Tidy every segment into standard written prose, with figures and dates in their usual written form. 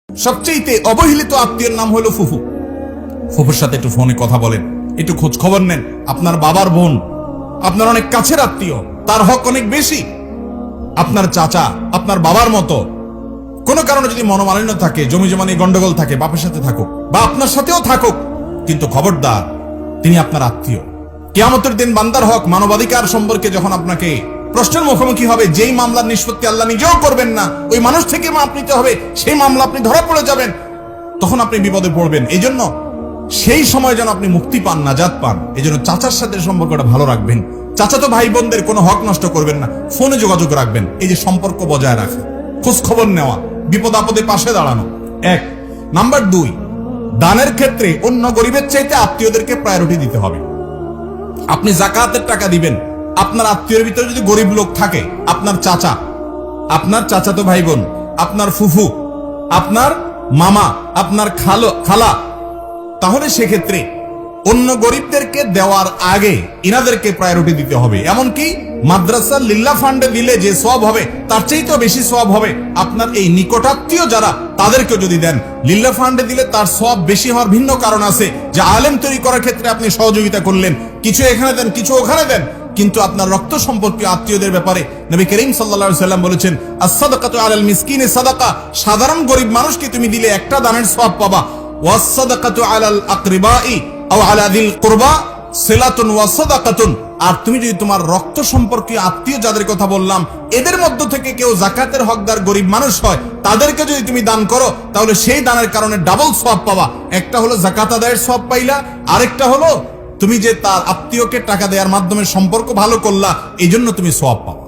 সবচেয়ে অবহেলিত আত্মীয়ের নাম হলো ফুফু। ফুফুর সাথে একটু ফোনে কথা বলেন, একটু খোঁজ খবর নেন। আপনার বাবার বোন, আপনার অনেক কাছের আত্মীয়, তার হক অনেক বেশি। আপনার চাচা আপনার বাবার মতো। কোনো কারণে যদি মনোমালিন্য থাকে, জমি জমা নিয়ে গন্ডগোল থাকে, বাপের সাথে থাকুক বা আপনার সাথেও থাকুক, কিন্তু খবরদার, তিনি আপনার আত্মীয়। কিয়ামতের দিন বান্দার হক, মানবাধিকার সম্পর্কে যখন আপনাকে প্রশ্নের মুখোমুখি হবে, যেই মামলার নিষ্পত্তি আল্লাহ নিজেও করবেন না, ওই মানুষ থেকে মাপ নিতে হবে, সেই মামলা আপনি ধরা পড়ে যাবেন, তখন আপনি বিপদে পড়বেন। এই জন্য সেই সময় যেন আপনি মুক্তি পান, নাজাত পান, এই জন্য চাচার সাথে সম্পর্কটা ভালো রাখবেন। চাচাতো ভাই বোনদের কোনো হক নষ্ট করবেন না, ফোনে যোগাযোগ রাখবেন। এই যে সম্পর্ক বজায় রাখা, খোঁজ খবর নেওয়া, বিপদ আপদে পাশে দাঁড়ানো। এক নাম্বার 2, দানের ক্ষেত্রে অন্য গরিবের চাইতে আত্মীয়দেরকে প্রায়োরিটি দিতে হবে। আপনি যাকাতের টাকা দিবেন, আপনার আত্মীয়ের ভিতরে যদি গরিব লোক থাকে, আপনার চাচা, আপনার চাচাতো ভাই বোন, আপনার ফুফু, আপনার মামা, আপনার খালা, তাহলে সেক্ষেত্রে অন্য গরিবদেরকে দেওয়ার আগে ইনাদেরকে প্রায়োরিটি দিতে হবে। এমনকি মাদ্রাসা লিল্লাহ ফান্ডে দিলে যে সওয়াব হবে, তার চাইতেও বেশি সওয়াব হবে আপনার এই নিকটাত্মীয় যারা, তাদেরকে যদি দেন। লিল্লাহ ফান্ডে দিলে তার সওয়াব বেশি হওয়ার ভিন্ন কারণ আছে, যে আলেম তৈরি করার ক্ষেত্রে আপনি সহযোগিতা করলেন, কিছু এখানে দেন, কিছু ওখানে দেন। কিন্তু আপনার রক্ত সম্পর্কীয় আত্মীয়দের ব্যাপারে নবী করিম সাল্লাল্লাহু আলাইহি সাল্লাম বলেছেন, আস-সাদাকাতু আলাল মিসকিনি সাদাকা, সাধারণ গরিব মানুষকে তুমি দিলে একটা দানের সওয়াব পাবা। ওয়াস-সাদাকাতু আলাল আকরিবাই আও আলা যিল কুরবা সিলাতুন ওয়া সাদাকাতুন, আর তুমি যদি তোমার রক্ত সম্পর্কীয় আত্মীয় যাদের কথা বললাম, এদের মধ্য থেকে কেউ যাকাতের হকদার গরিব মানুষ হয়, তাদেরকে যদি তুমি দান করো, তাহলে সেই দানের কারণে ডাবল সওয়াব পাবা। একটা হলো যাকাত আদায়ের সওয়াব পাইলা, আরেকটা হলো তুমি যে তার আত্মীয়কে টাকা দেওয়ার মাধ্যমে সম্পর্ক ভালো করলা, এই জন্য তুমি সওয়াব পাবা।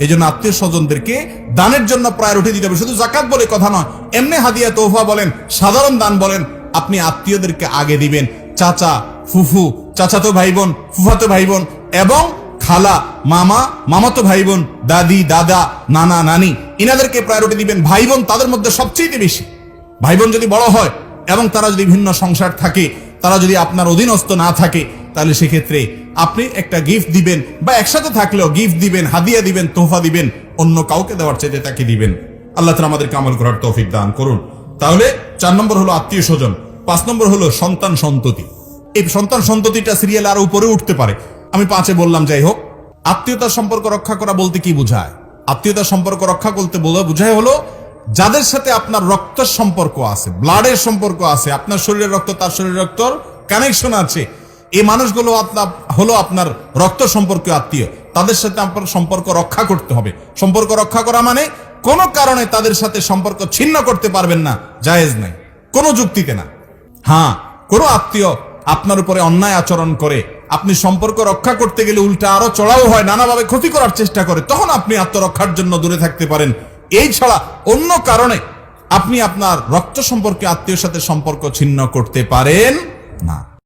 এই জন্য আত্মীয় স্বজনদেরকে দানের জন্য প্রায়োরিটি দিতে হবে। শুধু যাকাত বলে কথা নয়, এমনি হাদিয়া তোহফা বলেন, সাধারণ দান বলেন, আপনি আত্মীয়দেরকে আগে দিবেন। চাচা, ফুফু, চাচাতো ভাই বোন, ফুফাতো ভাই বোন এবং খালা, মামা, মামাতো ভাই বোন, দাদি, দাদা, নানা, নানি, ইনাদেরকে প্রায়োরিটি দিবেন। ভাই বোন তাদের মধ্যে সবচেয়ে বেশি। ভাই বোন যদি বড় হয় এবং তারা যদি ভিন্ন সংসার থাকে, তারা যদি আপনার অধীনস্থ না থাকে, তাহলে সেক্ষেত্রে আপনি একটা গিফট দিবেন, বা একসাথে থাকলেও গিফট দিবেন, হাদিয়া দিবেন, তোহফা দিবেন, অন্য কাউকে দেওয়ার চাইতে তাকে দিবেন। আল্লাহ তাআলা আমাদেরকে আমল করার তৌফিক দান করুন। তাহলে 4 নম্বর হলো আত্মীয় স্বজন। 5 নম্বর হলো সন্তান সন্ততি। এই সন্তান সন্ততিটা সিরিয়াল আরো উপরে উঠতে পারে, আমি 5-এ বললাম। যাই হোক, আত্মীয়তার সম্পর্ক রক্ষা করা বলতে কি বোঝায়? আত্মীয়তার সম্পর্ক রক্ষা করতে বোঝায় হলো যাদের সাথে আপনার রক্তের সম্পর্ক আছে, ব্লাডের সম্পর্ক আছে, আপনার শরীরের রক্ত তার শরীরের রক্তর কানেকশন আছে, এই মানুষগুলো হলো আপনার রক্ত সম্পর্কীয় আত্মীয়। তাদের সাথে আপনার সম্পর্ক রক্ষা করতে হবে। সম্পর্ক রক্ষা করা মানে কোনো কারণে তাদের সাথে সম্পর্ক ছিন্ন করতে পারবেন না, জায়েজ নাই, কোনো যুক্তিতে না। হ্যাঁ, কোনো আত্মীয় আপনার উপরে অন্যায় আচরণ করে, আপনি সম্পর্ক রক্ষা করতে গেলে উল্টা আরো চড়াও হয়, নানাভাবে ক্ষতি করার চেষ্টা করে, তখন আপনি আত্মরক্ষার জন্য দূরে থাকতে পারেন। এই ছাড়া অন্য কারণে আপনি আপনার রক্ত সম্পর্কে আত্মীয়ের সাথে সম্পর্ক ছিন্ন করতে পারেন না।